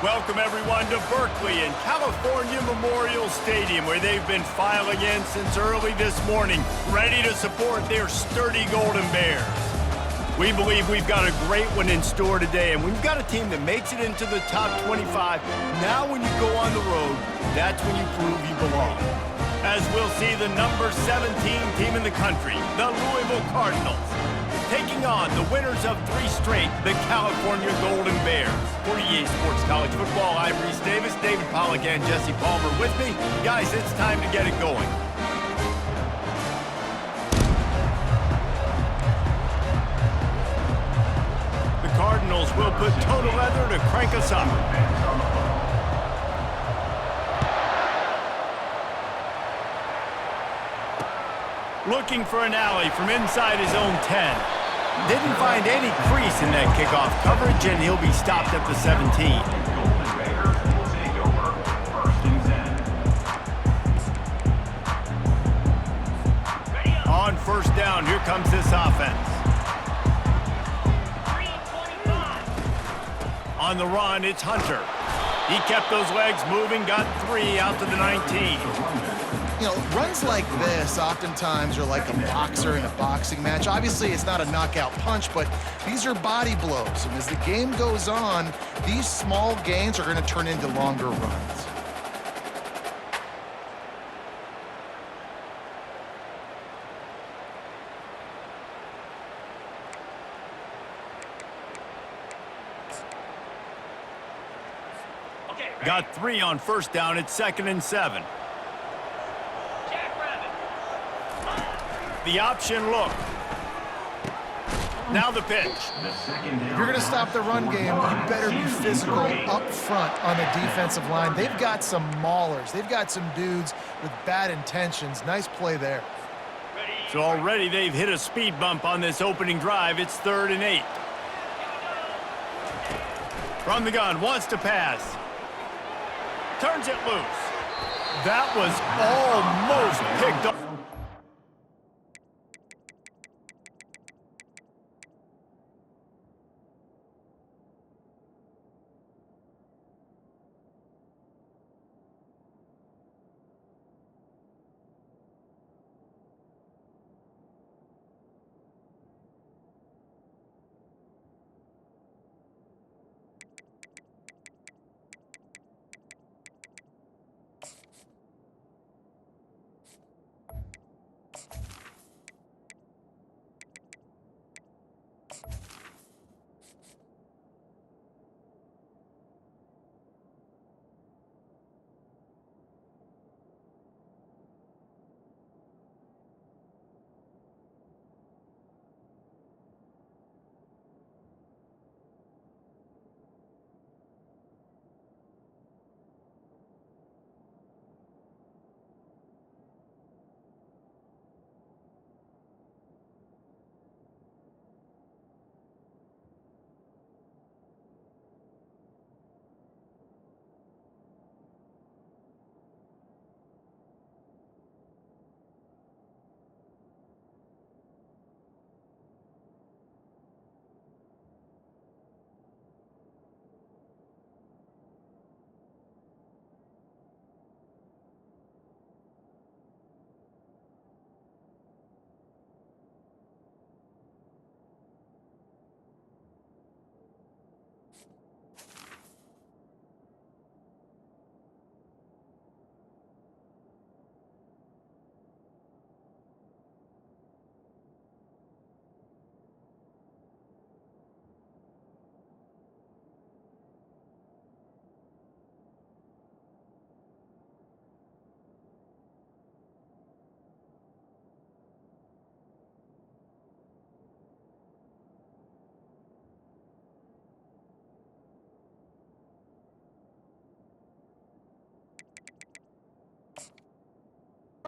Welcome, everyone, to Berkeley and California Memorial Stadium, where they've been filing in since early this morning, ready to support their sturdy Golden Bears. We believe we've got a great one in store today, and we've got a team that makes it into the top 25. Now when you go on the road, that's when you prove you belong. As we'll see the number 17 team in the country, the Louisville Cardinals, taking on the winners of 3 straight, the California Golden Bears. For EA Sports College Football, I'm Reese Davis, David Pollack, and Jesse Palmer with me. Guys, it's time to get it going. The Cardinals will put total leather to crank us up. Looking for an alley from inside his own 10. Didn't find any crease in that kickoff coverage, and he'll be stopped at the 17. On first down, here comes this offense. On the run, it's Hunter. He kept those legs moving, got 3 out to the 19. You know, runs like this oftentimes are like a boxer in a boxing match. Obviously, it's not a knockout punch, but these are body blows. And as the game goes on, these small gains are going to turn into longer runs. Got 3 on first down. It's 2nd and 7. The option look. Now the pitch. If you're going to stop the run game, you better be physical up front on the defensive line. They've got some maulers. They've got some dudes with bad intentions. Nice play there. So already they've hit a speed bump on this opening drive. It's 3rd and 8. From the gun, wants to pass. Turns it loose. That was almost picked up.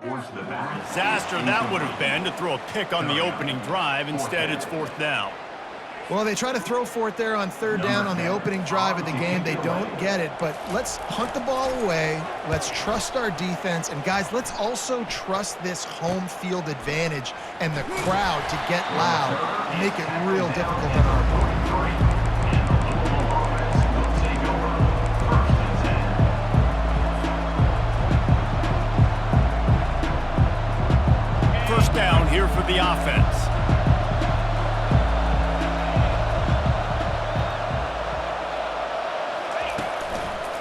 Disaster that would have been to throw a pick on the opening drive. Instead, it's 4th down. Well, they try to throw for it there on 3rd down on the opening drive of the game. They don't get it, but let's punt the ball away. Let's trust our defense. And, guys, let's also trust this home field advantage and the crowd to get loud and make it real difficult on our part. the offense.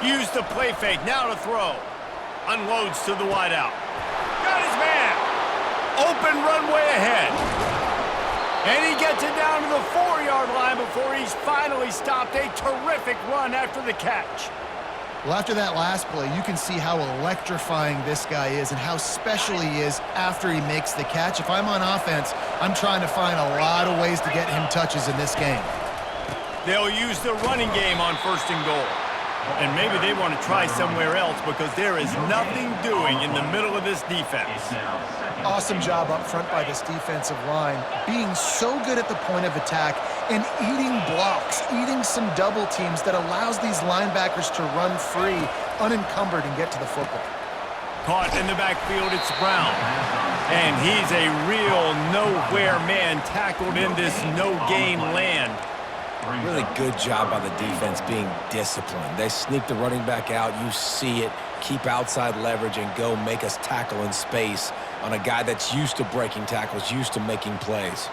Use the play fake, now to throw. Unloads to the wideout. Got his man. Open runway ahead. And he gets it down to the 4-yard line before he's finally stopped. A terrific run after the catch. Well, after that last play, you can see how electrifying this guy is and how special he is after he makes the catch. If I'm on offense, I'm trying to find a lot of ways to get him touches in this game. They'll use the running game on 1st and goal. And maybe they want to try somewhere else because there is nothing doing in the middle of this defense. Awesome job up front by this defensive line, being so good at the point of attack and eating blocks, eating some double teams that allows these linebackers to run free, unencumbered, and get to the football. Caught in the backfield, it's Brown. And he's a real nowhere man tackled in this no-gain land. Really good job by the defense being disciplined. They sneak the running back out. You see it. Keep outside leverage and go make us tackle in space on a guy that's used to breaking tackles, used to making plays.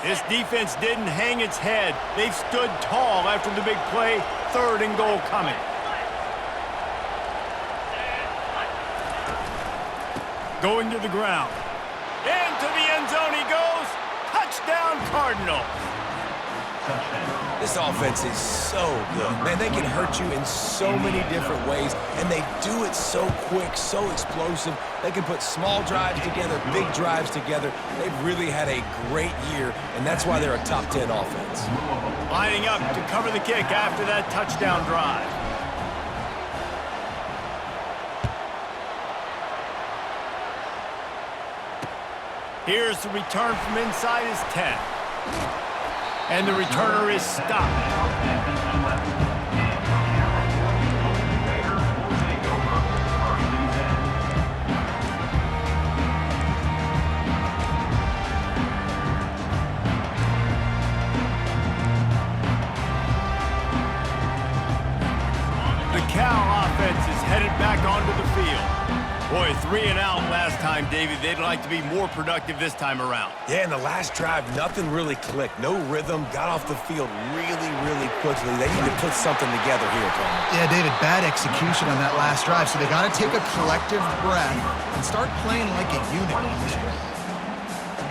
This defense didn't hang its head. They've stood tall after the big play. 3rd and goal coming. Going to the ground. Into the end zone he goes. Touchdown, Cardinals. This offense is so good. Man, they can hurt you in so many different ways, and they do it so quick, so explosive. They can put small drives together, big drives together. They've really had a great year, and that's why they're a top 10 offense. Lining up to cover the kick after that touchdown drive. Here's the return from inside his 10. And the returner is stopped. The Cal offense is headed back onto the field. Boy, 3 and out last time, David. They'd like to be more productive this time around. Yeah, in the last drive, nothing really clicked. No rhythm, got off the field really, really quickly. They need to put something together here, Tony. Yeah, David, bad execution on that last drive, so they got to take a collective breath and start playing like a unit on this one.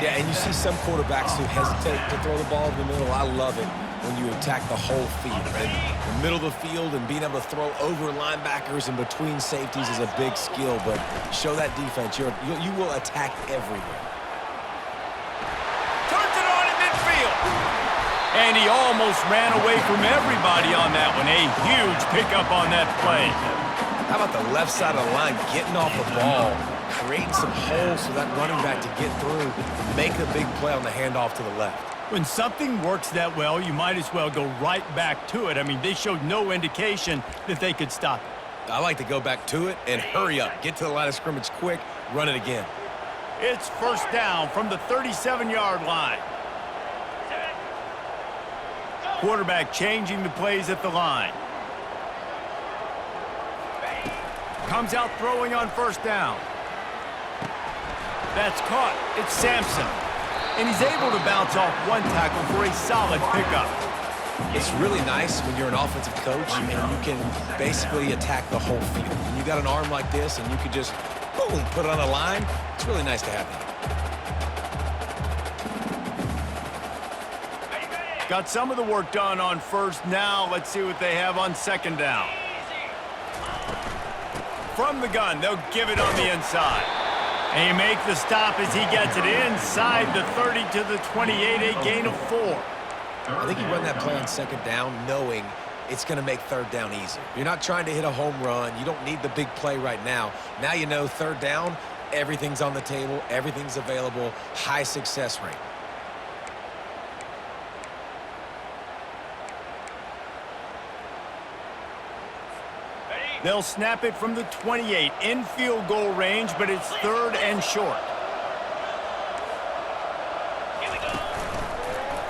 Yeah, and you see some quarterbacks who hesitate to throw the ball in the middle. I love it when you attack the whole field. And the middle of the field and being able to throw over linebackers and between safeties is a big skill, but show that defense. You will attack everywhere. Turns it on in midfield. And he almost ran away from everybody on that one. A huge pickup on that play. How about the left side of the line getting off the ball, creating some holes for that running back to get through, make a big play on the handoff to the left. When something works that well, you might as well go right back to it. I mean, they showed no indication that they could stop it. I like to go back to it and hurry up. Get to the line of scrimmage quick, run it again. It's 1st down from the 37-yard line. Quarterback changing the plays at the line. Comes out throwing on 1st down. That's caught. It's Sampson. And he's able to bounce off one tackle for a solid pickup. It's really nice when you're an offensive coach and you can basically attack the whole field. When you got an arm like this and you can just, boom, put it on a line, it's really nice to have that. Got some of the work done on 1st. Now let's see what they have on 2nd down. From the gun, they'll give it on the inside. And he makes the stop as he gets it inside the 30 to the 28, a gain of 4. I think you run that play on 2nd down knowing it's going to make 3rd down easier. You're not trying to hit a home run. You don't need the big play right now. Now you know 3rd down, everything's on the table, everything's available, high success rate. They'll snap it from the 28 in field goal range, but it's 3rd and short.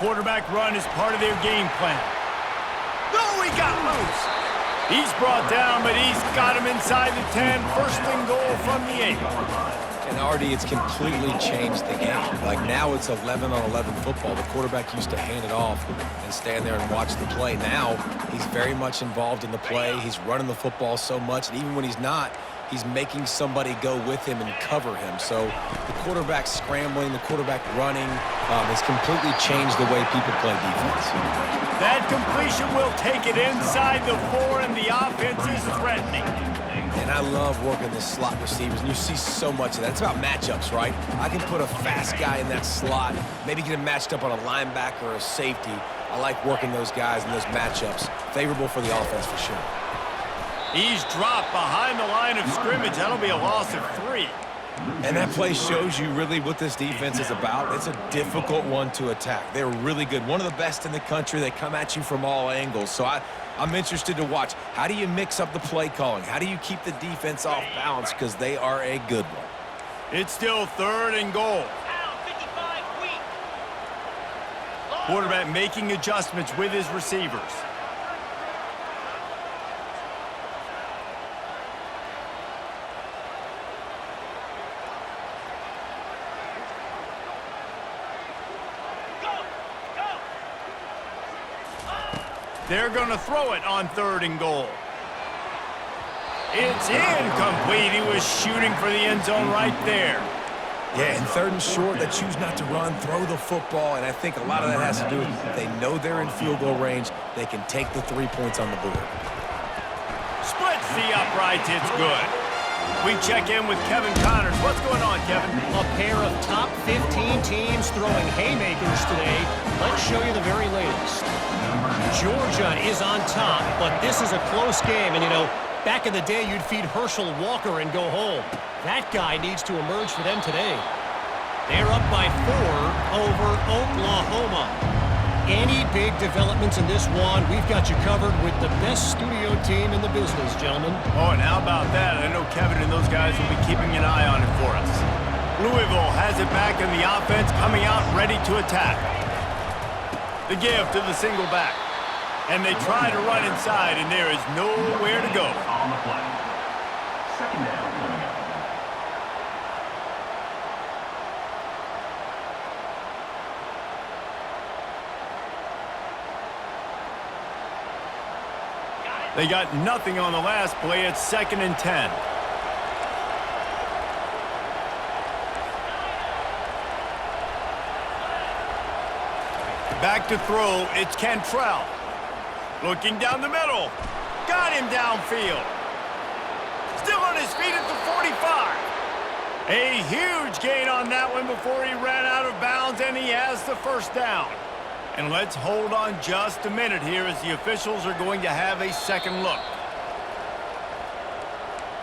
Quarterback run is part of their game plan. No, he got loose. He's brought down, but he's got him inside the 10. First and goal from the 8. And Artie, it's completely changed the game. Like now it's 11-on-11 football. The quarterback used to hand it off and stand there and watch the play. Now he's very much involved in the play. He's running the football so much, and even when he's not, he's making somebody go with him and cover him. So the quarterback scrambling, the quarterback running has completely changed the way people play defense. That completion will take it inside the 4, and the offense is threatening. And I love working the slot receivers, and you see so much of that. It's about matchups, right? I can put a fast guy in that slot, maybe get him matched up on a linebacker or a safety. I like working those guys in those matchups. Favorable for the offense for sure. He's dropped behind the line of scrimmage. That'll be a loss of 3. And that play shows you really what this defense is about. It's a difficult one to attack. They're really good. One of the best in the country. They come at you from all angles. So I'm interested to watch. How do you mix up the play calling? How do you keep the defense off balance? Because they are a good one. It's still 3rd and goal. Quarterback making adjustments with his receivers. They're going to throw it on 3rd and goal. It's incomplete. He was shooting for the end zone right there. Yeah, and 3rd and short, they choose not to run, throw the football, and I think a lot of that has to do with they know they're in field goal range. They can take the 3 points on the board. Splits the uprights. It's good. We check in with Kevin Connors. What's going on, Kevin? A pair of top 15 teams throwing haymakers today. Let's show you the very latest. Georgia is on top, but this is a close game. And, you know, back in the day, you'd feed Herschel Walker and go home. That guy needs to emerge for them today. They're up by 4 over Oklahoma. Any big developments in this one, we've got you covered with the best studio team in the business, gentlemen. Oh, and how about that? I know Kevin and those guys will be keeping an eye on it for us. Louisville has it back in the offense, coming out ready to attack. The give to the single back. And they try to run inside, and there is nowhere to go. On the play. 2nd down. They got nothing on the last play. It's 2nd and 10. Back to throw. It's Cantrell. Looking down the middle. Got him downfield. Still on his feet at the 45. A huge gain on that one before he ran out of bounds, and he has the 1st down. And let's hold on just a minute here as the officials are going to have a second look.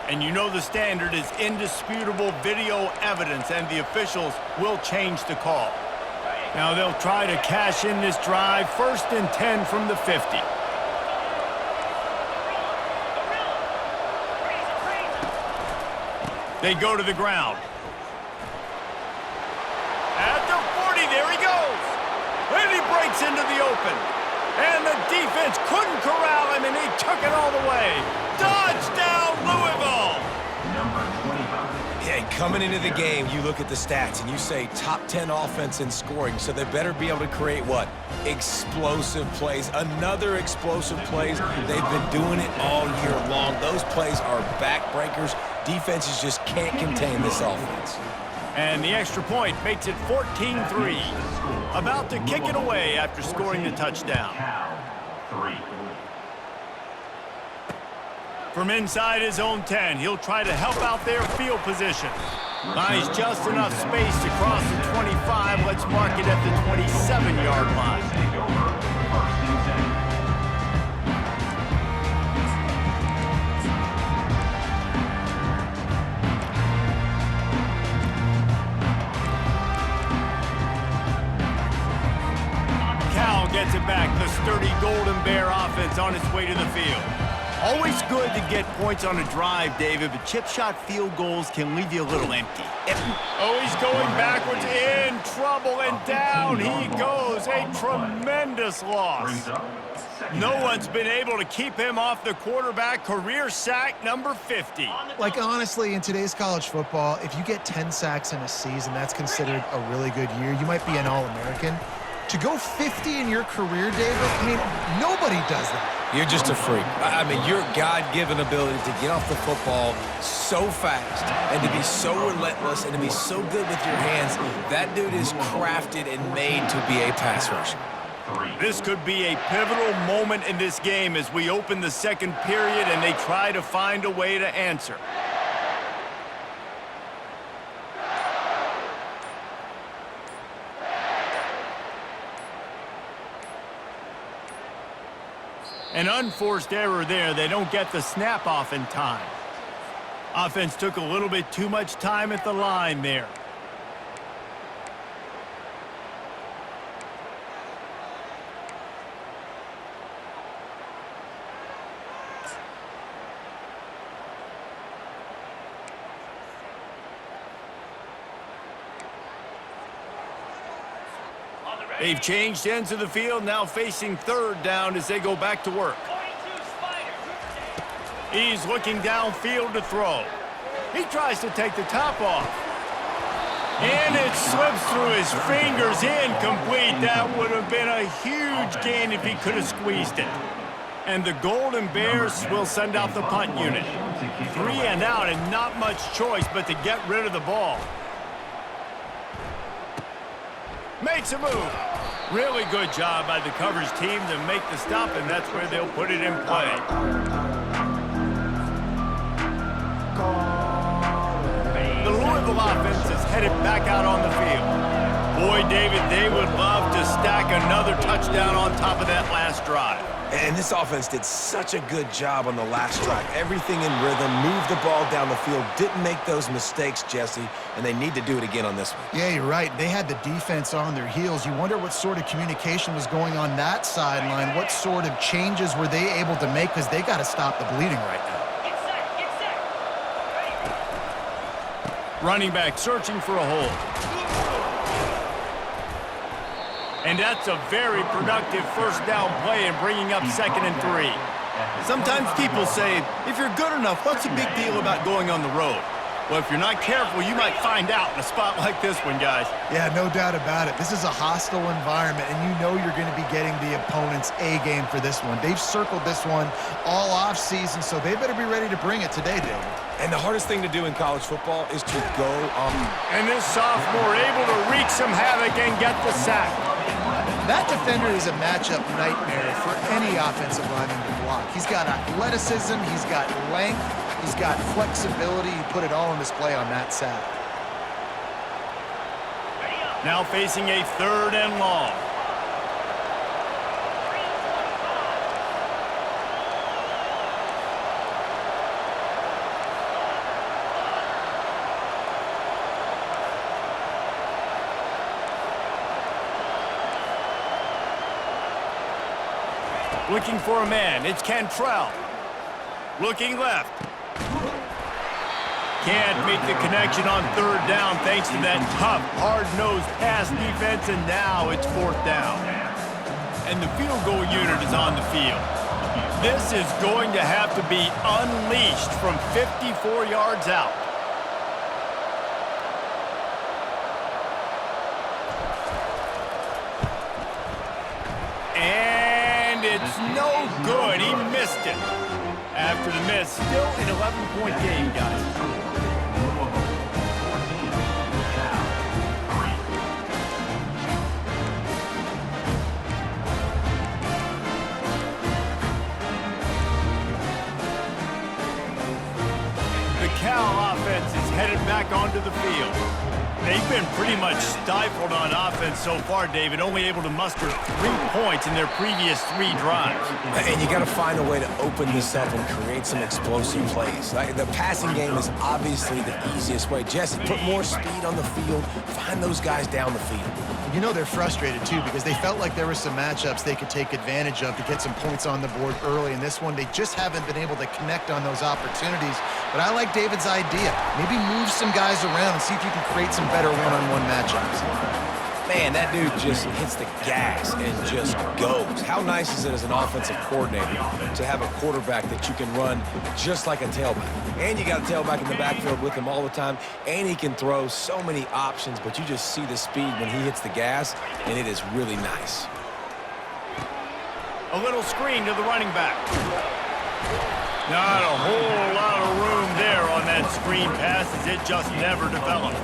And you know the standard is indisputable video evidence, and the officials will change the call. Now they'll try to cash in this drive. 1st and 10 from the 50. They go to the ground. At the 40, there he goes. And he breaks into the open. And the defense couldn't corral him, and he took it all the way. Touchdown, Louisville! Number 25. Yeah, and coming into the game, you look at the stats, and you say top 10 offense in scoring, so they better be able to create what? Explosive plays. Another explosive plays. They've been doing it all year long. Those plays are backbreakers. Defenses just can't contain this offense. And the extra point makes it 14-3. About to kick it away after scoring the touchdown. From inside his own 10, he'll try to help out their field position. Buys just enough space to cross the 25. Let's mark it at the 27-yard line. Gets it back. The sturdy Golden Bear offense on its way to the field. Always good to get points on a drive, David, but chip shot field goals can leave you a little empty. Oh, he's going backwards, in trouble, and down he goes. A tremendous loss. No one's been able to keep him off the quarterback. Career sack number 50. Like, honestly, in today's college football, if you get 10 sacks in a season, that's considered a really good year. You might be an All-American. To go 50 in your career, David, I mean, nobody does that. You're just a freak. I mean, your God-given ability to get off the football so fast and to be so relentless and to be so good with your hands, that dude is crafted and made to be a pass rusher. This could be a pivotal moment in this game as we open the second period and they try to find a way to answer. An unforced error there. They don't get the snap off in time. Offense took a little bit too much time at the line there. They've changed ends of the field, now facing third down as they go back to work. He's looking downfield to throw. He tries to take the top off. And it slips through his fingers, incomplete. That would have been a huge gain if he could have squeezed it. And the Golden Bears will send out the punt unit. 3 and out and not much choice but to get rid of the ball. Makes a move. Really good job by the coverage team to make the stop, and that's where they'll put it in play. The Louisville offense is headed back out on the field. Boy, David, they would love to stack another touchdown on top of that last drive. And this offense did such a good job on the last drive. Everything in rhythm, moved the ball down the field, didn't make those mistakes, Jesse, and they need to do it again on this one. Yeah, you're right. They had the defense on their heels. You wonder what sort of communication was going on that sideline. What sort of changes were they able to make, because they got to stop the bleeding right now. Running back searching for a hole. And that's a very productive first down play and bringing up 2nd and 3. Sometimes people say, if you're good enough, what's the big deal about going on the road? Well, if you're not careful, you might find out in a spot like this one, guys. Yeah, no doubt about it. This is a hostile environment, and you know you're going to be getting the opponent's A game for this one. They've circled this one all offseason, so they better be ready to bring it today, David. And the hardest thing to do in college football is to go on. And this sophomore able to wreak some havoc and get the sack. That defender is a matchup nightmare for any offensive lineman to block. He's got athleticism, he's got length, he's got flexibility. He put it all on display on that sack. Now facing a 3rd and long. Looking for a man, it's Cantrell. Looking left. Can't make the connection on 3rd down thanks to that tough, hard-nosed pass defense, and now it's 4th down. And the field goal unit is on the field. This is going to have to be unleashed from 54 yards out. It's no good. He missed it. After the miss, still an 11-point game, guys. The Cal offense is headed back onto the field. They've been pretty much stifled on offense so far, David, only able to muster 3 points in their previous 3 drives. And you got to find a way to open this up and create some explosive plays. Like, the passing game is obviously the easiest way. Jesse, put more speed on the field. Find those guys down the field. You know they're frustrated, too, because they felt like there were some matchups they could take advantage of to get some points on the board early. In this one, they just haven't been able to connect on those opportunities. But I like David's idea. Maybe move some guys around and see if you can create some better one-on-one matchups. Man, that dude just hits the gas and just goes. How nice is it as an offensive coordinator to have a quarterback that you can run just like a tailback? And you got a tailback in the backfield with him all the time, and he can throw so many options, but you just see the speed when he hits the gas, and it is really nice. A little screen to the running back. Not a whole lot of room there on that screen pass as it just never developed.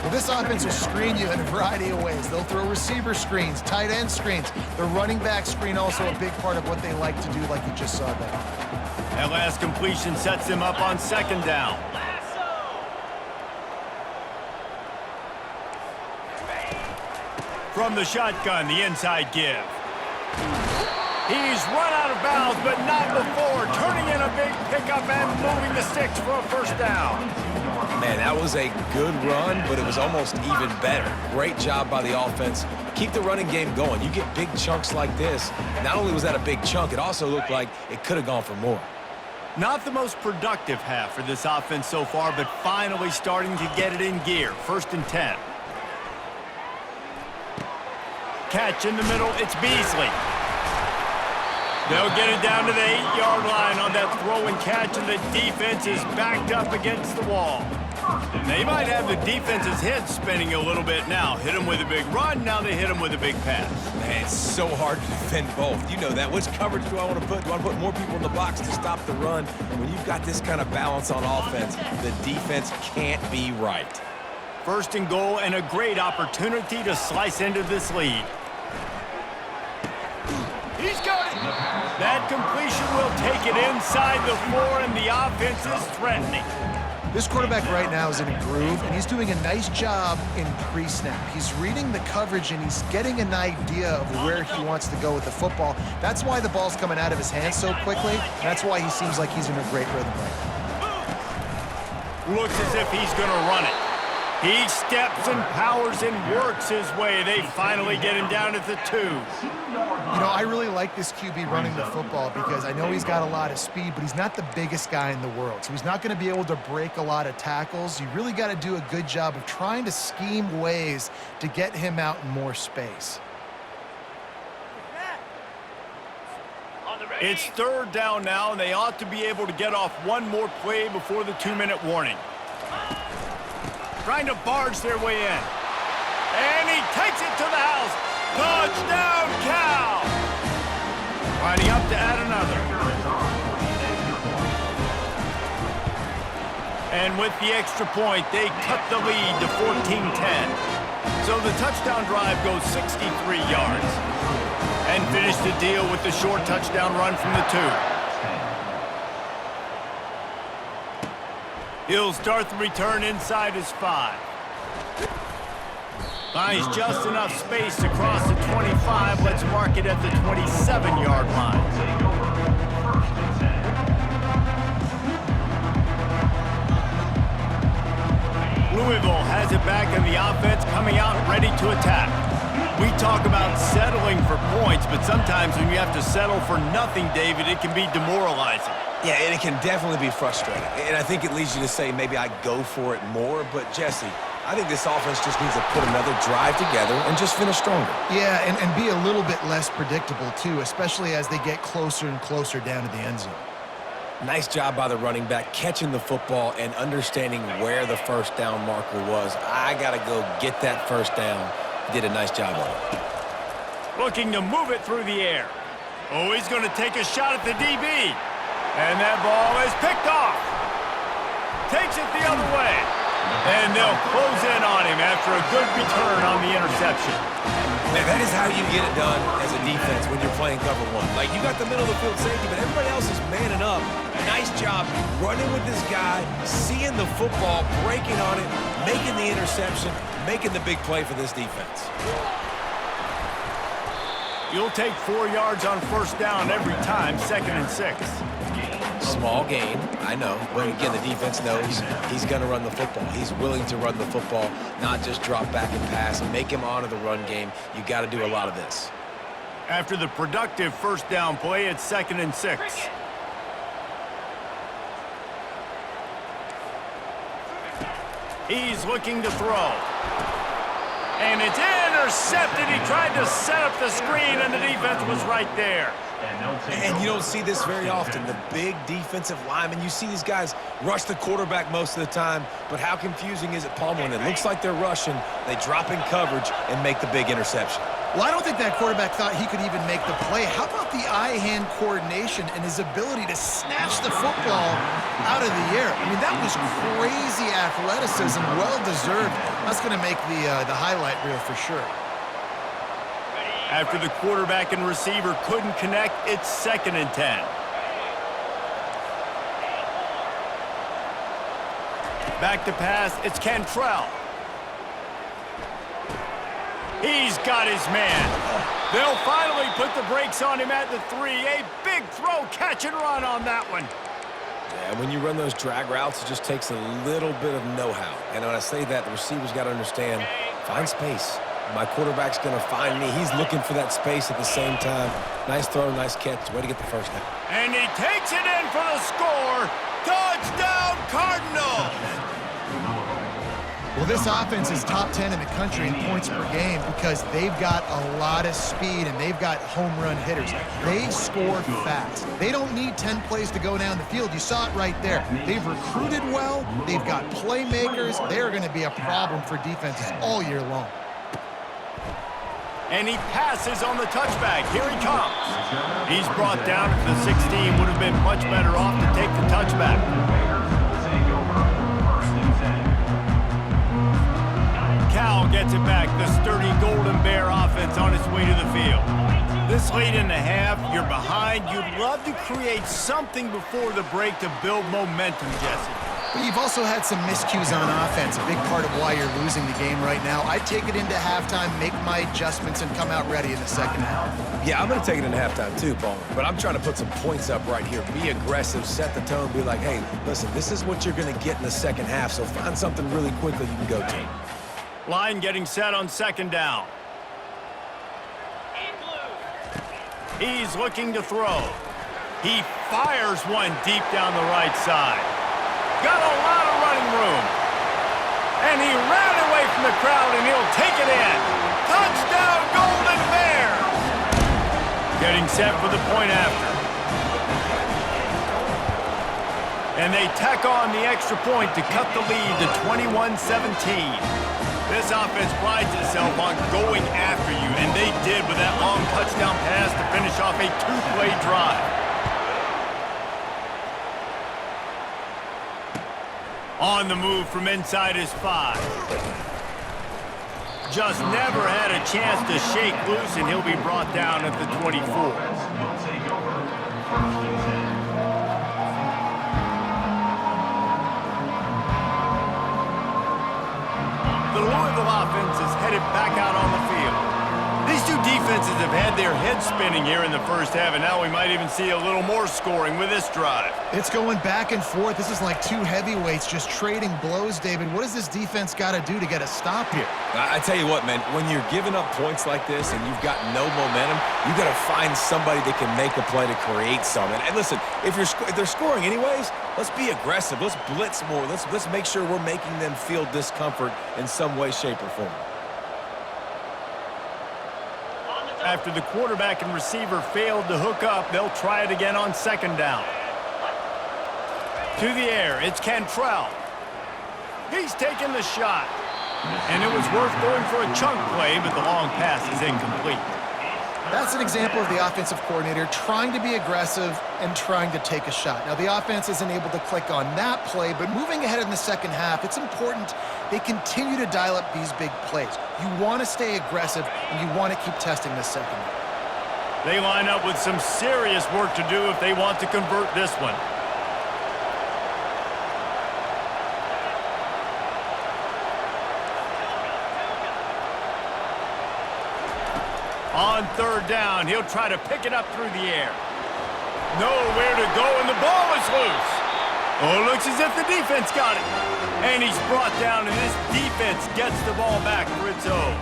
Well, this offense will screen you in a variety of ways. They'll throw receiver screens, tight end screens. The running back screen also a big part of what they like to do, like you just saw there. That last completion sets him up on second down. From the shotgun, the inside give. He's run out of bounds, but not before. Turning in a big pickup and moving the sticks for a first down. Man, that was a good run, but it was almost even better. Great job by the offense. Keep the running game going. You get big chunks like this. Not only was that a big chunk, it also looked like it could have gone for more. Not the most productive half for this offense so far, but finally starting to get it in gear. 1st and 10. Catch in the middle, it's Beasley. They'll get it down to the 8-yard line on that throw and catch, and the defense is backed up against the wall. They might have the defense's head spinning a little bit now. Hit him with a big run, now they hit him with a big pass. Man, it's so hard to defend both. You know that. Which coverage do I want to put? Do I want to put more people in the box to stop the run? When you've got this kind of balance on offense, the defense can't be right. 1st and goal, and a great opportunity to slice into this lead. He's got it. That completion will take it inside the 4, and the offense is threatening. This quarterback right now is in a groove, and he's doing a nice job in pre-snap. He's reading the coverage, and he's getting an idea of where he wants to go with the football. That's why the ball's coming out of his hands so quickly, and that's why he seems like he's in a great rhythm right now. Looks as if he's going to run it. He steps and powers and works his way. They finally get him down at the 2. You know, I really like this QB running the football because I know he's got a lot of speed, but he's not the biggest guy in the world. So he's not going to be able to break a lot of tackles. You really got to do a good job of trying to scheme ways to get him out in more space. It's 3rd down now, and they ought to be able to get off one more play before the 2-minute warning. Trying to barge their way in. And he takes it to the house. Touchdown, Cal! Lining up to add another. And with the extra point, they cut the lead to 14-10. So the touchdown drive goes 63 yards. And finish the deal with the short touchdown run from the 2. He'll start the return inside his 5. Finds just enough space to cross the 25. Let's mark it at the 27-yard line. Louisville has it back in the offense, coming out ready to attack. We talk about settling for points, but sometimes when you have to settle for nothing, David, it can be demoralizing. Yeah, and it can definitely be frustrating. And I think it leads you to say maybe I go for it more. But, Jesse, I think this offense just needs to put another drive together and just finish stronger. Yeah, and be a little bit less predictable, too, especially as they get closer and closer down to the end zone. Nice job by the running back, catching the football and understanding where the first down marker was. I got to go get that first down. He did a nice job on it. Looking to move it through the air. Oh, he's going to take a shot at the DB. And that ball is picked off. Takes it the other way. And they'll close in on him after a good return on the interception. Man, that is how you get it done as a defense when you're playing cover 1. Like, you got the middle of the field safety, but everybody else is manning up. Nice job running with this guy, seeing the football, breaking on it, making the interception, making the big play for this defense. You'll take 4 yards on first down every time, 2nd and 6. small gain, I know. But again, the defense knows he's going to run the football. He's willing to run the football, not just drop back and pass and make him honor the run game. You got to do a lot of this. After the productive first down play, it's 2nd and 6. He's looking to throw. And it's intercepted. He tried to set up the screen, and the defense was right there. And you don't see this very often. The big defensive linemen, you see these guys rush the quarterback most of the time, but how confusing is it, Paul, when it looks like they're rushing, they drop in coverage and make the big interception? Well, I don't think that quarterback thought he could even make the play. How about the eye-hand coordination and his ability to snatch the football out of the air? I mean, that was crazy athleticism, well-deserved. That's going to make the highlight reel for sure. After the quarterback and receiver couldn't connect, it's 2nd and 10. Back to pass, it's Cantrell. He's got his man. They'll finally put the brakes on him at the 3. A big throw, catch and run on that one. Yeah, when you run those drag routes, it just takes a little bit of know-how. And when I say that, the receiver's got to understand, find space. My quarterback's going to find me. He's looking for that space at the same time. Nice throw, nice catch. Way to get the first down. And he takes it in for the score. Touchdown, Cardinals! Well, this offense is top 10 in the country in points per game because they've got a lot of speed and they've got home run hitters. They score fast. They don't need 10 plays to go down the field. You saw it right there. They've recruited well. They've got playmakers. They're going to be a problem for defenses all year long. And he passes on the touchback. Here he comes. He's brought down at the 16. Would have been much better off to take the touchback. Cal gets it back. The sturdy Golden Bear offense on its way to the field. This late in the half, you're behind. You'd love to create something before the break to build momentum, Jesse. But you've also had some miscues on offense, a big part of why you're losing the game right now. I'd take it into halftime, make my adjustments, and come out ready in the second half. Yeah, I'm going to take it into halftime too, Paul. But I'm trying to put some points up right here. Be aggressive, set the tone, be like, hey, listen, this is what you're going to get in the second half, so find something really quickly you can go to. Line getting set on 2nd down. He's looking to throw. He fires one deep down the right side. Got a lot of running room. And he ran away from the crowd, and he'll take it in. Touchdown, Golden Bears! Getting set for the point after. And they tack on the extra point to cut the lead to 21-17. This offense prides itself on going after you, and they did with that long touchdown pass to finish off a 2-play drive. On the move from inside his 5. Just never had a chance to shake loose, and he'll be brought down at the 24. The Louisville offense is headed back out on the field. These two defenses have had their heads spinning here in the first half, and now we might even see a little more scoring with this drive. It's going back and forth. This is like two heavyweights just trading blows, David. What does this defense got to do to get a stop here? I tell you what, man, when you're giving up points like this and you've got no momentum, you got to find somebody that can make a play to create something. And listen, if they're scoring anyways, let's be aggressive. Let's blitz more. Let's make sure we're making them feel discomfort in some way, shape, or form. After the quarterback and receiver failed to hook up, they'll try it again on 2nd down. To the air, it's Cantrell. He's taking the shot. And it was worth going for a chunk play, but the long pass is incomplete. That's an example of the offensive coordinator trying to be aggressive and trying to take a shot. Now, the offense isn't able to click on that play, but moving ahead in the second half, it's important they continue to dial up these big plays. You want to stay aggressive, and you want to keep testing this second half. They line up with some serious work to do if they want to convert this one. On 3rd down, he'll try to pick it up through the air. Nowhere to go, and the ball is loose. Oh, looks as if the defense got it. And he's brought down, and this defense gets the ball back for its own.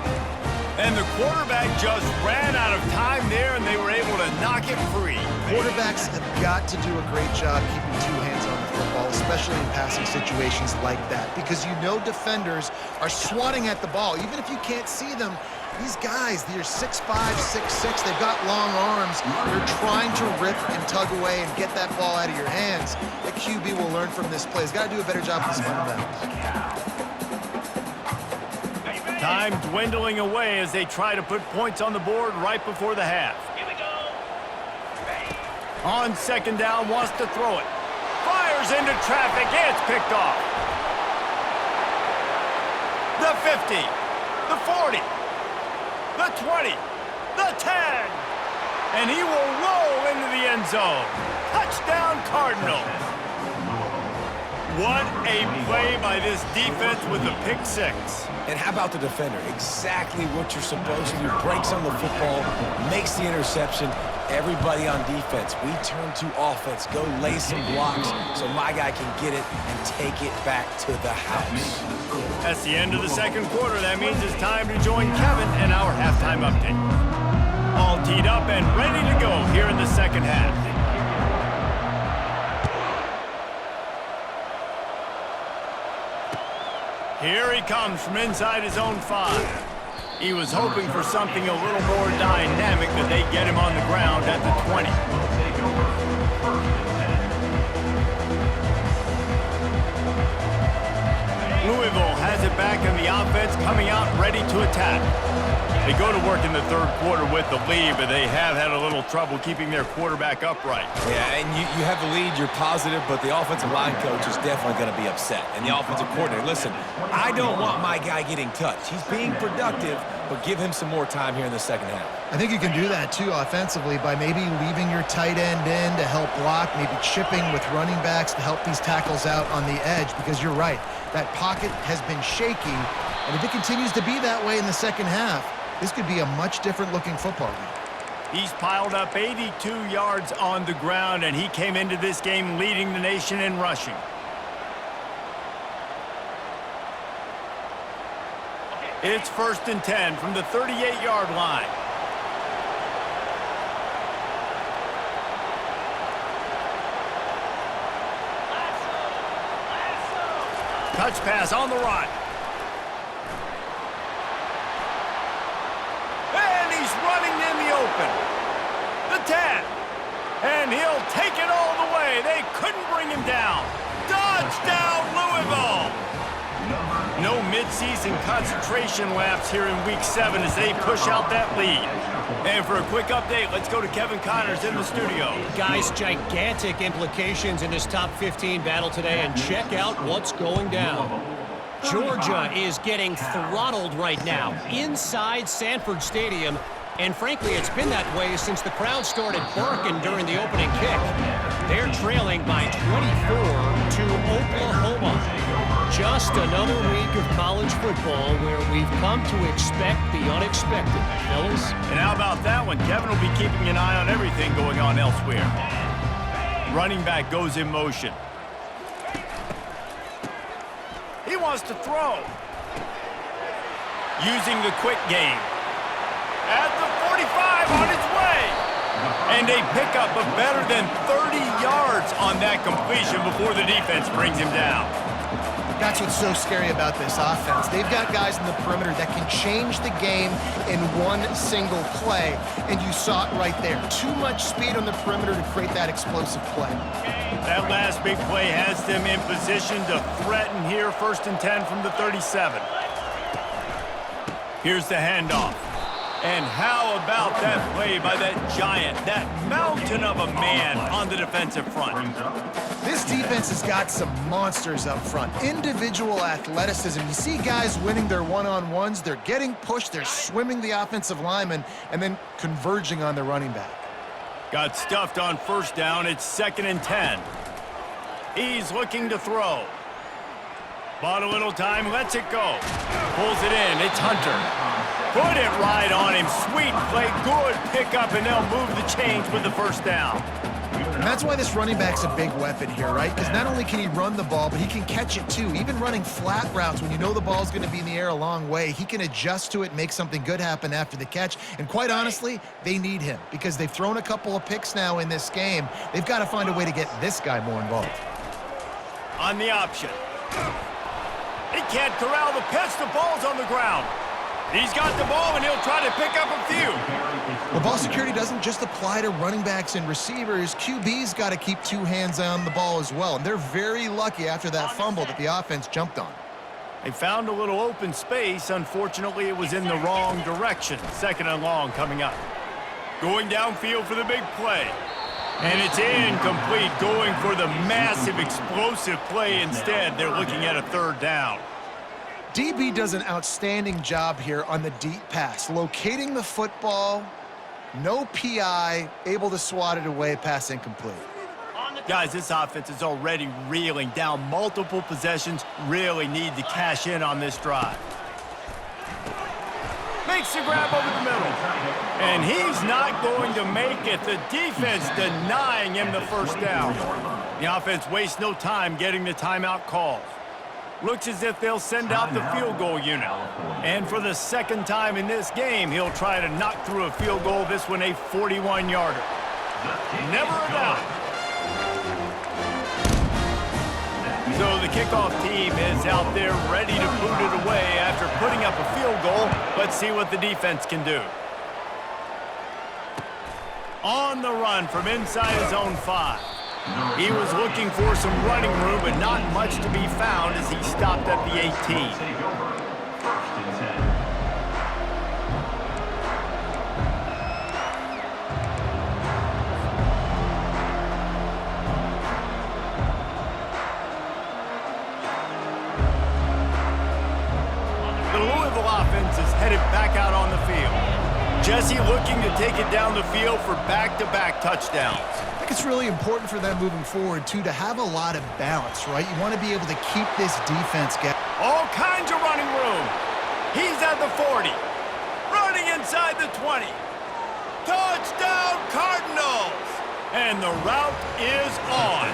And the quarterback just ran out of time there, and they were able to knock it free. Quarterbacks have got to do a great job keeping two hands on the football, especially in passing situations like that, because you know defenders are swatting at the ball. Even if you can't see them, these guys, they're 6'5", 6'6", they've got long arms. They're trying to rip and tug away and get that ball out of your hands. The QB will learn from this play. He's got to do a better job with his fundamentals. Time dwindling away as they try to put points on the board right before the half. Here we go. On second down, wants to throw it. Fires into traffic, and it's picked off. The 50, the 40, the 20, the 10. And he will roll into the end zone. Touchdown, Cardinals. What a play by this defense with the pick six. And how about the defender? Exactly what you're supposed to do. Breaks on the football, makes the interception. Everybody on defense, we turn to offense. Go lay some blocks so my guy can get it and take it back to the house. That's the end of the second quarter. That means it's time to join Kevin in our halftime update. All teed up and ready to go here in the second half. Here he comes from inside his own 5. He was hoping for something a little more dynamic, but they get him on the ground at the 20. Louisville has it back in the offense, coming out ready to attack. They go to work in the third quarter with the lead, but they have had a little trouble keeping their quarterback upright. Yeah, and you have the lead, you're positive, but the offensive line coach is definitely going to be upset. And the offensive coordinator, listen, I don't want my guy getting touched. He's being productive, but give him some more time here in the second half. I think you can do that, too, offensively, by maybe leaving your tight end in to help block, maybe chipping with running backs to help these tackles out on the edge, because you're right, that pocket has been shaky, and if it continues to be that way in the second half, this could be a much different-looking football game. He's piled up 82 yards on the ground, and he came into this game leading the nation in rushing. It's 1st and 10 from the 38-yard line. Touch pass on the run. And he's running in the open. The 10. And he'll take it all the way. They couldn't bring him down. Touchdown, Louisville. No midseason concentration laps here in Week 7 as they push out that lead. And for a quick update, let's go to Kevin Connors in the studio. Guys, gigantic implications in this top 15 battle today, and check out what's going down. Georgia is getting throttled right now inside Sanford Stadium, and frankly, it's been that way since the crowd started barking during the opening kick. They're trailing by 24 to Oklahoma. Just another week of college football where we've come to expect the unexpected, fellas. And how about that one? Kevin will be keeping an eye on everything going on elsewhere. Running back goes in motion. He wants to throw. Using the quick game. At the 45 on its way. And they pick up a better than 30 yards on that completion before the defense brings him down. That's what's so scary about this offense. They've got guys in the perimeter that can change the game in one single play, and you saw it right there. Too much speed on the perimeter to create that explosive play. That last big play has them in position to threaten here. 1st and 10 from the 37. Here's the handoff. And how about that play by that giant, that mountain of a man on the defensive front? This defense has got some monsters up front. Individual athleticism. You see guys winning their one-on-ones. They're getting pushed. They're swimming the offensive lineman and then converging on the running back. Got stuffed on 1st down. It's 2nd and 10. He's looking to throw. Bought a little time. Lets it go. Pulls it in. It's Hunter. Put it right on him. Sweet play, good pickup, and they'll move the chains with the first down. And that's why this running back's a big weapon here, right? Because not only can he run the ball, but he can catch it too. Even running flat routes when you know the ball's going to be in the air a long way, he can adjust to it, make something good happen after the catch. And quite honestly, they need him because they've thrown a couple of picks now in this game. They've got to find a way to get this guy more involved. On the option. He can't corral the pitch. The ball's on the ground. He's got the ball, and he'll try to pick up a few. Well, ball security doesn't just apply to running backs and receivers. QB's got to keep two hands on the ball as well, and they're very lucky after that fumble that the offense jumped on. They found a little open space. Unfortunately, it was in the wrong direction. 2nd and long coming up. Going downfield for the big play. And it's incomplete, going for the massive explosive play instead. They're looking at a 3rd down. DB does an outstanding job here on the deep pass, locating the football, no PI, able to swat it away, pass incomplete. Guys, this offense is already reeling down multiple possessions, really need to cash in on this drive. Makes the grab over the middle. And he's not going to make it. The defense denying him the first down. The offense wastes no time getting the timeout calls. Looks as if they'll send out the field goal unit. And for the 2nd time in this game, he'll try to knock through a field goal, this one a 41-yarder. Never a doubt. So the kickoff team is out there ready to boot it away after putting up a field goal. Let's see what the defense can do. On the run from inside his own 5. He was looking for some running room, but not much to be found as he stopped at the 18. The Louisville offense is headed back out on the field. Jesse looking to take it down the field for back-to-back touchdowns. It's really important for them moving forward, too, to have a lot of balance, right? You want to be able to keep this defense going. All kinds of running room. He's at the 40. Running inside the 20. Touchdown, Cardinals! And the route is on.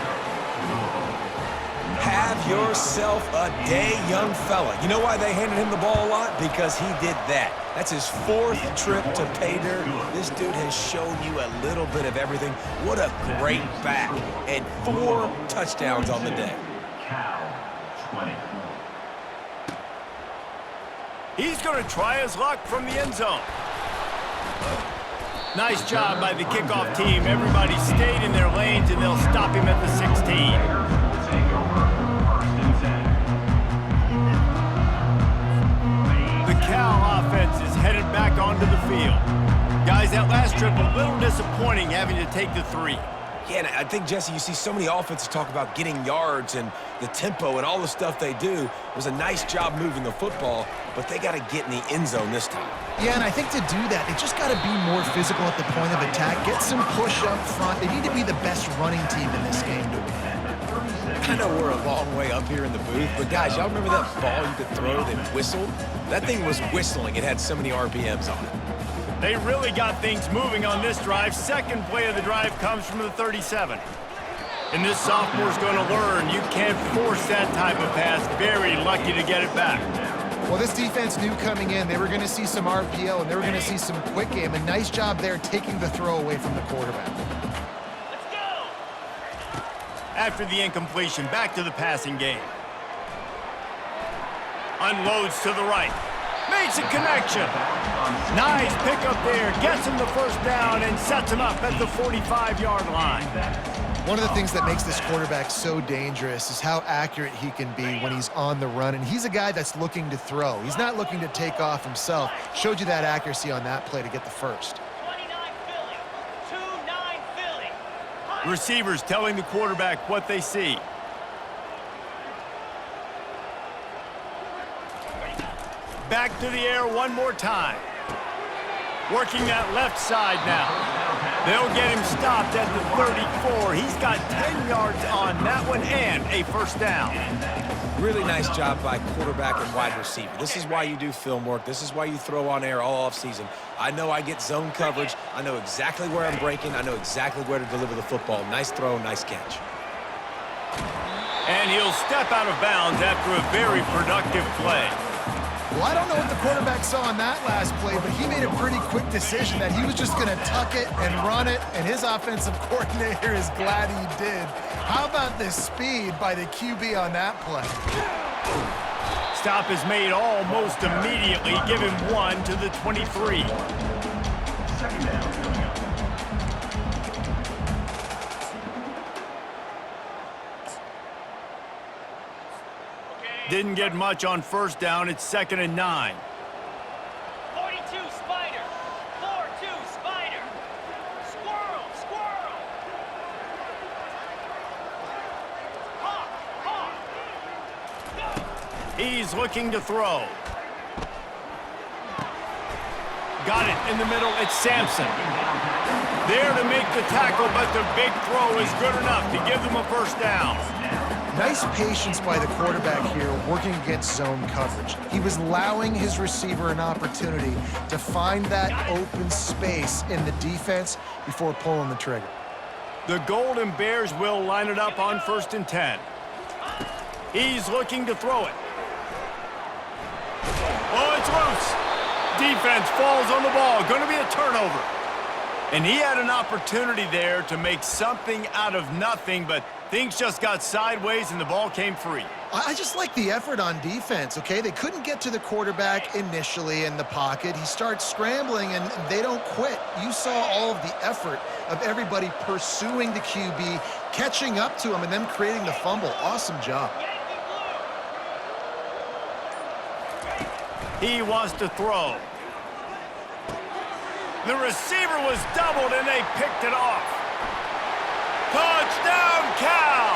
Have yourself a day, young fella. You know why they handed him the ball a lot? Because he did that. That's his 4th trip to pay dirt. This dude has shown you a little bit of everything. What a great back. And 4 touchdowns on the day. He's going to try his luck from the end zone. Nice job by the kickoff team. Everybody stayed in their lanes, and they'll stop him at the 16. Cal offense is headed back onto the field. Guys, that last trip a little disappointing having to take the 3. Yeah, and I think, Jesse, you see so many offenses talk about getting yards and the tempo and all the stuff they do. It was a nice job moving the football, but they got to get in the end zone this time. Yeah, and I think to do that, they just got to be more physical at the point of attack, get some push up front. They need to be the best running team in this game to win. I know we're a long way up here in the booth, but guys, y'all remember that ball you could throw that whistled? That thing was whistling. It had so many RPMs on it. They really got things moving on this drive. 2nd play of the drive comes from the 37. And this sophomore's going to learn you can't force that type of pass. Very lucky to get it back. Well, this defense knew coming in they were going to see some RPO and they were going to see some quick game. A nice job there taking the throw away from the quarterback. After the incompletion, back to the passing game. Unloads to the right. Makes a connection. Nice pickup there. Gets him the first down and sets him up at the 45-yard line. One of the things that makes this quarterback so dangerous is how accurate he can be when he's on the run. And he's a guy that's looking to throw. He's not looking to take off himself. Showed you that accuracy on that play to get the first. Receivers telling the quarterback what they see. Back to the air one more time. Working that left side now. They'll get him stopped at the 34. He's got 10 yards on that one and a first down. Really nice job by quarterback and wide receiver. This is why you do film work. This is why you throw on air all offseason. I know I get zone coverage. I know exactly where I'm breaking. I know exactly where to deliver the football. Nice throw, nice catch. And he'll step out of bounds after a very productive play. Well, I don't know what the quarterback saw on that last play, but he made a pretty quick decision that he was just going to tuck it and run it, and his offensive coordinator is glad he did. How about the speed by the QB on that play? Stop is made almost immediately. Give him 1 to the 23. Second down coming up. Didn't get much on first down. It's 2nd and 9. 42 Spider. 4-2 Spider. Squirrel, squirrel. Hawk, hawk. Go. He's looking to throw. Got it in the middle. It's Sampson. There to make the tackle, but the big throw is good enough to give them a first down. Nice patience by the quarterback here working against zone coverage. He was allowing his receiver an opportunity to find that open space in the defense before pulling the trigger. The Golden Bears will line it up on 1st and 10. He's looking to throw it. Oh, it's loose. Defense falls on the ball. Going to be a turnover. And he had an opportunity there to make something out of nothing, but things just got sideways and the ball came free. I just like the effort on defense, okay? They couldn't get to the quarterback initially in the pocket. He starts scrambling, and they don't quit. You saw all of the effort of everybody pursuing the QB, catching up to him, and then creating the fumble. Awesome job. He wants to throw. The receiver was doubled, and they picked it off. Touchdown, Cal!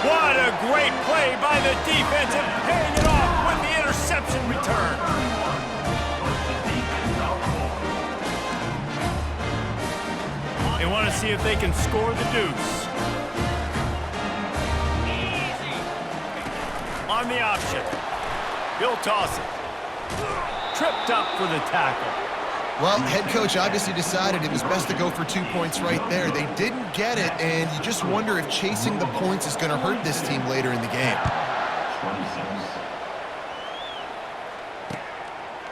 What a great play by the defense and paying it off with the interception return. They want to see if they can score the deuce. On the option. He'll toss it. Tripped up for the tackle. Well, head coach obviously decided it was best to go for 2 points right there. They didn't get it, and you just wonder if chasing the points is going to hurt this team later in the game. 26.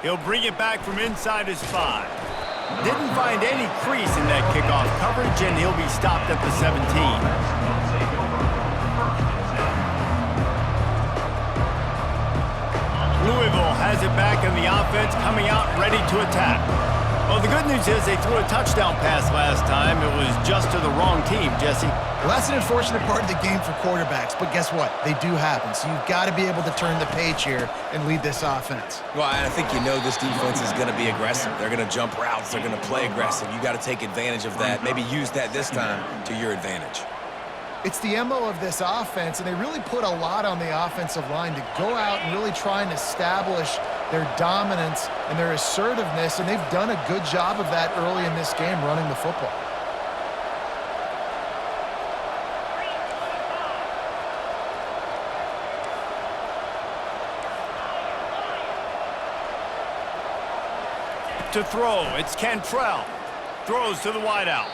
He'll bring it back from inside his 5. Didn't find any crease in that kickoff coverage, and he'll be stopped at the 17. Louisville has it back in the offense, coming out ready to attack. Well, the good news is they threw a touchdown pass last time. It was just to the wrong team, Jesse. Well, that's an unfortunate part of the game for quarterbacks, but guess what? They do happen, so you've got to be able to turn the page here and lead this offense. Well, I think you know this defense is going to be aggressive. They're going to jump routes. They're going to play aggressive. You got to take advantage of that. Maybe use that this time to your advantage. It's the MO of this offense, and they really put a lot on the offensive line to go out and really try and establish their dominance and their assertiveness, and they've done a good job of that early in this game running the football. To throw, it's Cantrell. Throws to the wideout.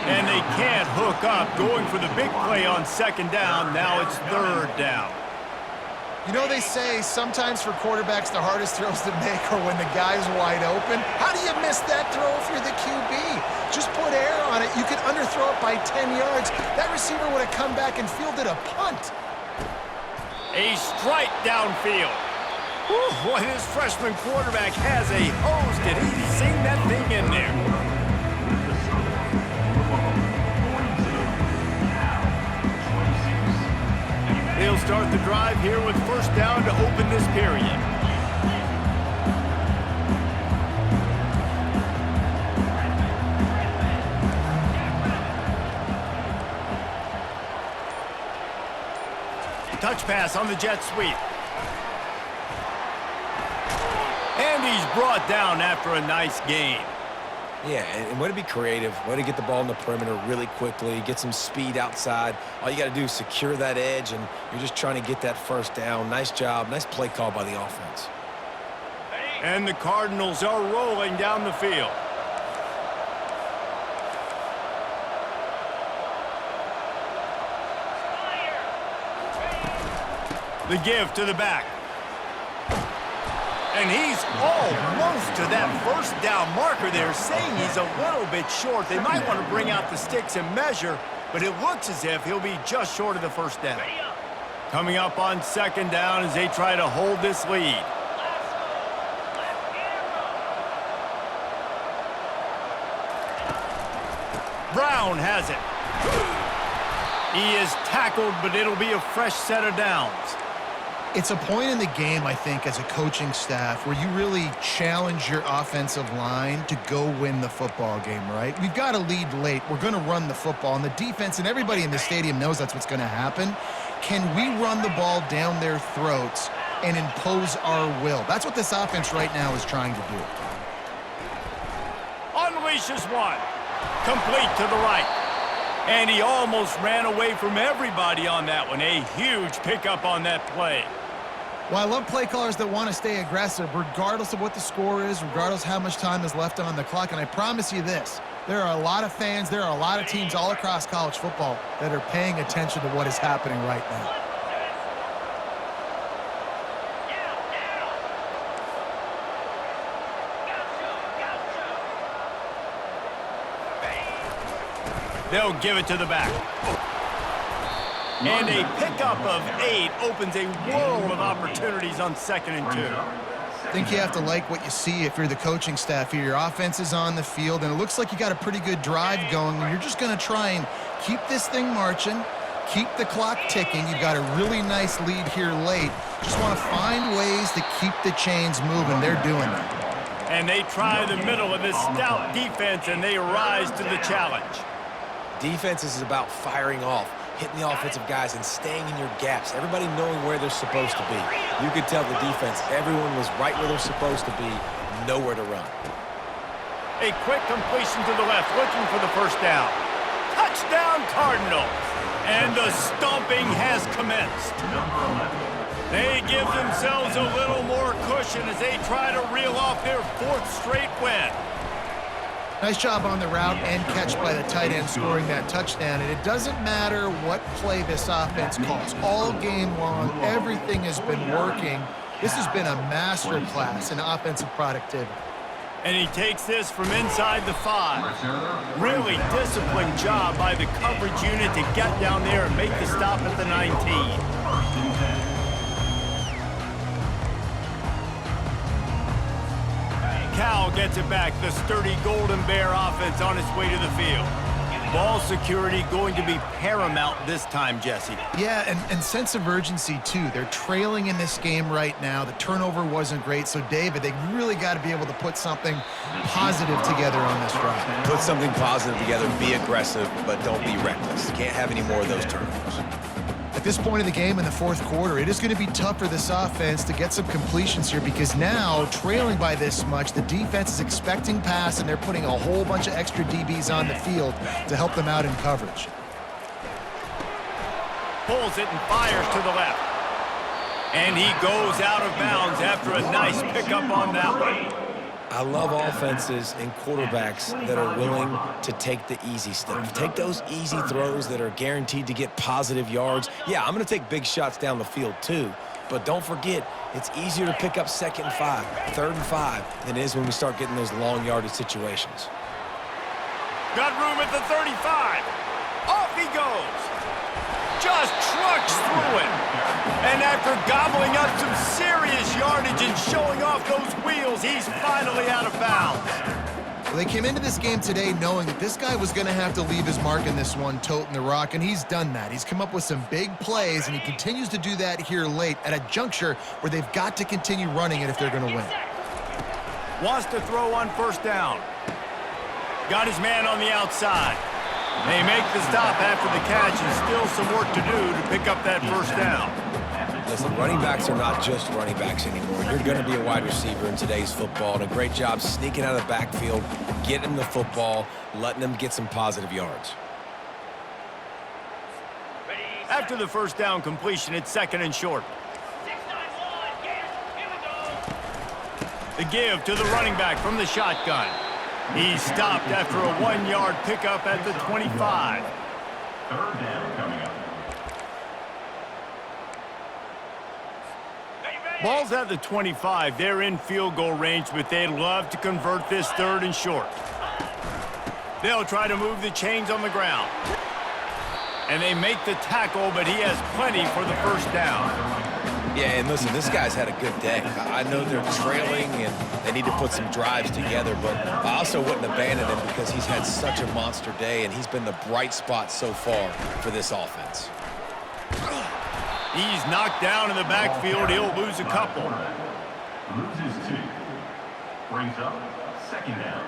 And they can't hook up, going for the big play on 2nd down. Now it's 3rd down. You know, they say sometimes for quarterbacks the hardest throws to make are when the guy's wide open. How do you miss that throw if you're the QB? Just put air on it. You could underthrow it by 10 yards. That receiver would have come back and fielded a punt. A strike downfield. Whew, boy, this freshman quarterback has a hose. Did he sing that thing in there? They'll start the drive here with 1st down to open this period. Touch pass on the jet sweep. And he's brought down after a nice gain. Yeah, and way to be creative, way to get the ball in the perimeter really quickly, get some speed outside. All you got to do is secure that edge, and you're just trying to get that first down. Nice job, nice play call by the offense. And the Cardinals are rolling down the field. The give to the back. And he's almost to that first down marker there, saying he's a little bit short. They might want to bring out the sticks and measure, but it looks as if he'll be just short of the first down. Coming up on second down as they try to hold this lead. Brown has it. He is tackled, but it'll be a fresh set of downs. It's a point in the game, I think, as a coaching staff where you really challenge your offensive line to go win the football game, right? We've got to lead late. We're going to run the football, and the defense and everybody in the stadium knows that's what's going to happen. Can we run the ball down their throats and impose our will? That's what this offense right now is trying to do. Unleashes one. Complete to the right. And he almost ran away from everybody on that one. A huge pickup on that play. Well, I love play callers that want to stay aggressive regardless of what the score is, regardless how much time is left on the clock. And I promise you this, there are a lot of fans, there are a lot of teams all across college football that are paying attention to what is happening right now. They'll give it to the back. And a pickup of 8 opens a world of opportunities on 2nd and 2. I think you have to like what you see if you're the coaching staff here. Your offense is on the field, and it looks like you got a pretty good drive going, and you're just going to try and keep this thing marching, keep the clock ticking. You've got a really nice lead here late. Just want to find ways to keep the chains moving. They're doing that. And they try the middle of this stout defense, and they rise to the challenge. Defense is about firing off, hitting the offensive guys and staying in your gaps, everybody knowing where they're supposed to be. You could tell the defense, everyone was right where they're supposed to be, nowhere to run. A quick completion to the left, looking for the first down. Touchdown Cardinals! And the stomping has commenced. They give themselves a little more cushion as they try to reel off their 4th straight win. Nice job on the route and catch by the tight end scoring that touchdown. And it doesn't matter what play this offense calls. All game long, everything has been working. This has been a master class in offensive productivity. And he takes this from inside the 5. Really disciplined job by the coverage unit to get down there and make the stop at the 19. Cal gets it back. The sturdy Golden Bear offense on its way to the field. Ball security going to be paramount this time, Jesse. Yeah, and sense of urgency, too. They're trailing in this game right now. The turnover wasn't great. So, David, they really got to be able to put something positive together on this drive. Put something positive together, be aggressive, but don't be reckless. Can't have any more of those turnovers. At this point of the game in the 4th quarter, it is going to be tough for this offense to get some completions here because now, trailing by this much, the defense is expecting pass, and they're putting a whole bunch of extra DBs on the field to help them out in coverage. Pulls it and fires to the left. And he goes out of bounds after a nice pickup on that one. I love offenses and quarterbacks that are willing to take the easy stuff. Take those easy throws that are guaranteed to get positive yards. Yeah, I'm going to take big shots down the field too. But don't forget, it's easier to pick up 2nd and 5, 3rd and 5 than it is when we start getting those long yardage situations. Got room at the 35. Off he goes. Just trucks through it. And after gobbling up some serious yardage and showing off those wheels, he's finally out of bounds. Well, they came into this game today knowing that this guy was going to have to leave his mark in this one, toting the rock, and he's done that. He's come up with some big plays, and he continues to do that here late at a juncture where they've got to continue running it if they're going to win. Wants to throw on 1st down. Got his man on the outside. They make the stop after the catch, and still some work to do to pick up that 1st down. Listen, running backs are not just running backs anymore. You're going to be a wide receiver in today's football, and a great job sneaking out of the backfield, getting the football, letting them get some positive yards. After the first down completion, it's 2nd and short. 6-9-1, yes, here we go. The give to the running back from the shotgun. He's stopped after a 1-yard pickup at the 25. 3rd down coming up. Ball's at the 25. They're in field goal range, but they'd love to convert this 3rd and short. They'll try to move the chains on the ground. And they make the tackle, but he has plenty for the first down. Yeah, and listen, this guy's had a good day. I know they're trailing and they need to put some drives together, but I also wouldn't abandon him because he's had such a monster day, and he's been the bright spot so far for this offense. He's knocked down in the backfield. He'll lose a couple. Loses 2. Brings up 2nd down.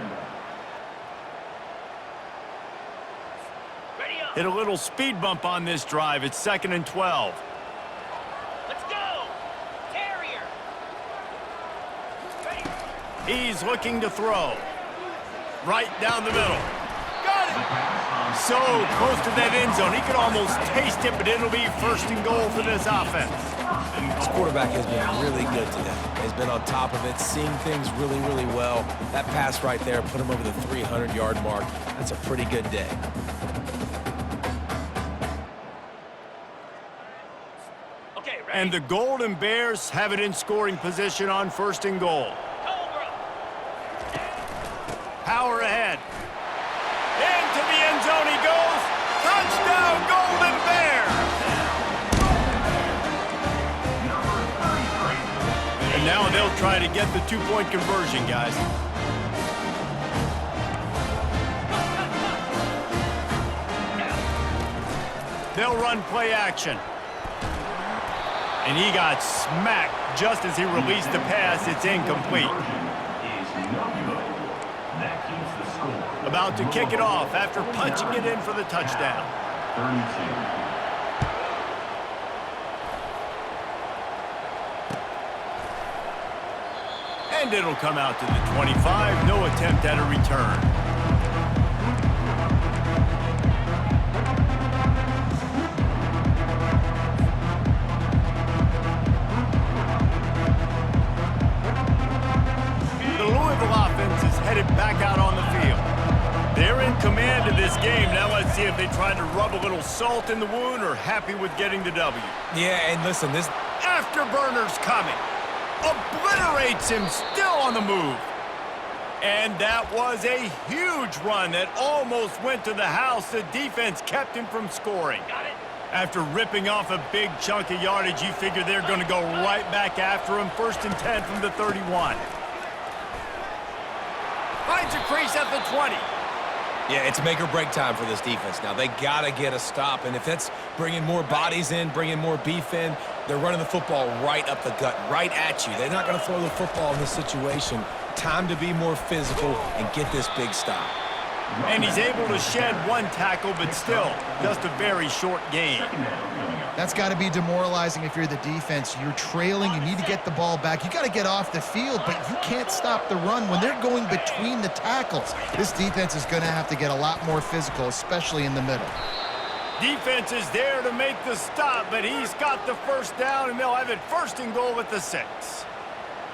Ready up. Hit a little speed bump on this drive. It's 2nd and 12. Let's go. Terrier. Ready. He's looking to throw. Right down the middle. Got it! So close to that end zone. He could almost taste it, but it'll be 1st and goal for this offense. This quarterback has been really good today. He's been on top of it, seeing things really, really well. That pass right there put him over the 300-yard mark. That's a pretty good day. Okay, ready. And the Golden Bears have it in scoring position on 1st and goal. Cobra. Power ahead. Into the end zone he goes. Touchdown, Golden Bears! And now they'll try to get the 2-point conversion, guys. They'll run play action. And he got smacked just as he released the pass. It's incomplete. About to kick it off after punching it in for the touchdown. 32. And it'll come out to the 25. No attempt at a return. The Louisville offense is headed back out on the field. They're in command of this game. Now let's see if they try to rub a little salt in the wound or happy with getting the W. Yeah, and listen, this... Afterburner's coming. Obliterates him, still on the move. And that was a huge run that almost went to the house. The defense kept him from scoring. Got it. After ripping off a big chunk of yardage, you figure they're going to go right back after him. 1st and 10 from the 31. Finds a crease at the 20. Yeah, it's make or break time for this defense now. They got to get a stop, and if that's bringing more bodies in, bringing more beef in, they're running the football right up the gut, right at you. They're not going to throw the football in this situation. Time to be more physical and get this big stop. And he's able to shed 1 tackle, but still, just a very short game. That's got to be demoralizing if you're the defense. You're trailing. You need to get the ball back. You got to get off the field, but you can't stop the run when they're going between the tackles. This defense is going to have to get a lot more physical, especially in the middle. Defense is there to make the stop, but he's got the first down, and they'll have it 1st and goal at the 6.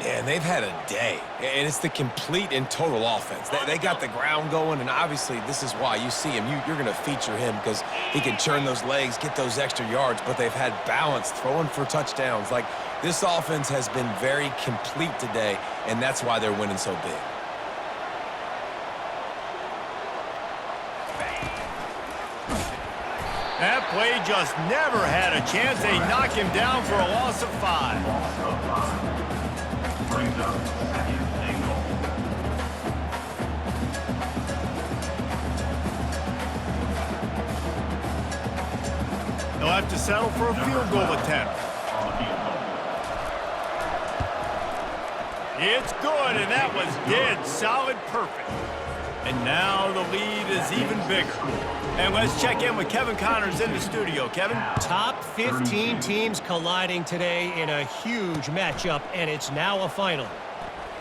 Yeah, and they've had a day, and it's the complete and total offense. They got the ground going, and obviously this is why you see him. You're going to feature him because he can churn those legs, get those extra yards, but they've had balance, throwing for touchdowns. Like, this offense has been very complete today, and that's why they're winning so big. That play just never had a chance. They knock him down for a loss of 5. Brings up 2nd and goal. They'll have to settle for a field goal attempt. On the field goal. It's good, and that was dead solid perfect. And now the lead is even bigger. And let's check in with Kevin Connors in the studio. Kevin? Top 15 teams colliding today in a huge matchup, and it's now a final.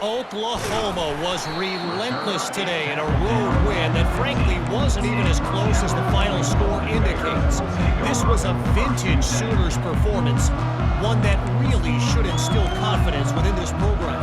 Oklahoma was relentless today in a road win that frankly wasn't even as close as the final score indicates. This was a vintage Sooners performance, one that really should instill confidence within this program.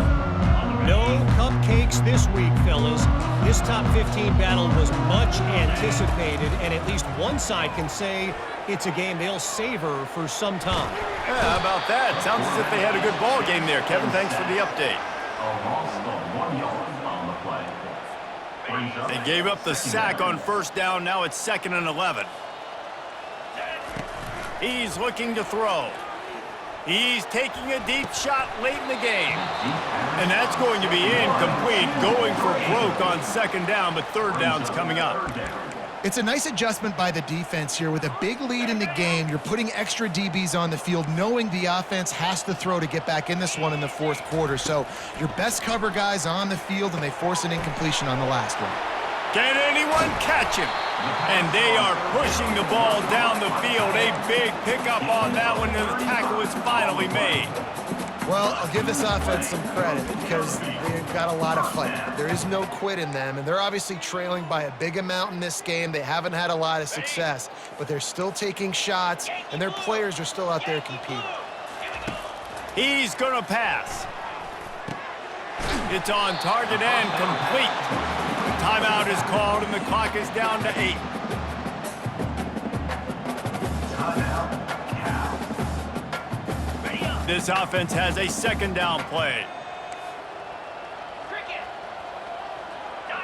No cupcakes this week, fellas. This top 15 battle was much anticipated, and at least one side can say it's a game they'll savor for some time. Yeah, how about that? Sounds as if they had a good ball game there. Kevin, thanks for the update. A loss of 1 yard on the play. Brings up They gave up the sack on first down. Now it's 2nd and 11. He's looking to throw. He's taking a deep shot late in the game. And that's going to be incomplete, going for broke on 2nd down, but 3rd down's coming up. It's a nice adjustment by the defense here. With a big lead in the game, you're putting extra DBs on the field, knowing the offense has to throw to get back in this one in the 4th quarter. So your best cover guys on the field, and they force an incompletion on the last one. Can anyone catch him? And they are pushing the ball down the field. A big pickup on that one, and the tackle is finally made. Well, I'll give this offense some credit because they've got a lot of fight. There is no quit in them, and they're obviously trailing by a big amount in this game. They haven't had a lot of success, but they're still taking shots, and their players are still out there competing. He's going to pass. It's on target and complete. Timeout is called, and the clock is down to 8. This offense has a 2nd down play.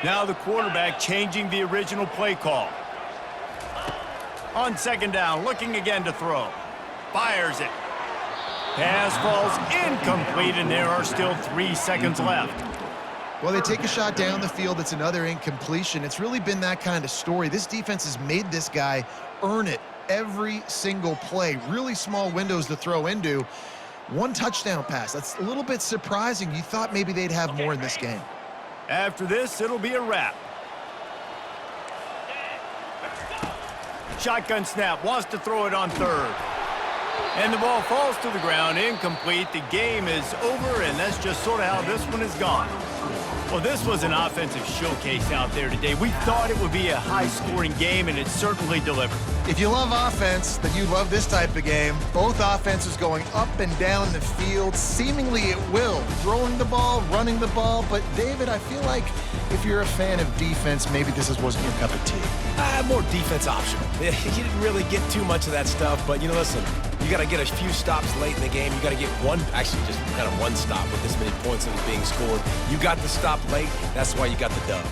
Now the quarterback changing the original play call. On 2nd down, looking again to throw. Fires it. Pass falls incomplete, and there are still 3 seconds left. Well, they take a shot down the field. It's another incompletion. It's really been that kind of story. This defense has made this guy earn it every single play. Really small windows to throw into. 1 touchdown pass. That's a little bit surprising. You thought maybe they'd have more in this game. After this, it'll be a wrap. Shotgun snap, wants to throw it on 3rd. And the ball falls to the ground, incomplete. The game is over, and that's just sort of how this one is gone. Well, this was an offensive showcase out there today. We thought it would be a high-scoring game, and it certainly delivered. If you love offense, then you love this type of game. Both offenses going up and down the field, seemingly at will. Throwing the ball, running the ball. But, David, I feel like if you're a fan of defense, maybe this wasn't your cup of tea. More defense optional. You didn't really get too much of that stuff, but, listen, you got to get a few stops late in the game. You got to get actually just kind of one stop with this many points that was being scored. You got the stop late. That's why you got the dub.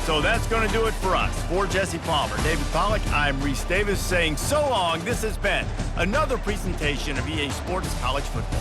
So that's going to do it for us. For Jesse Palmer, David Pollack, I'm Reese Davis saying so long. This has been another presentation of EA Sports College Football.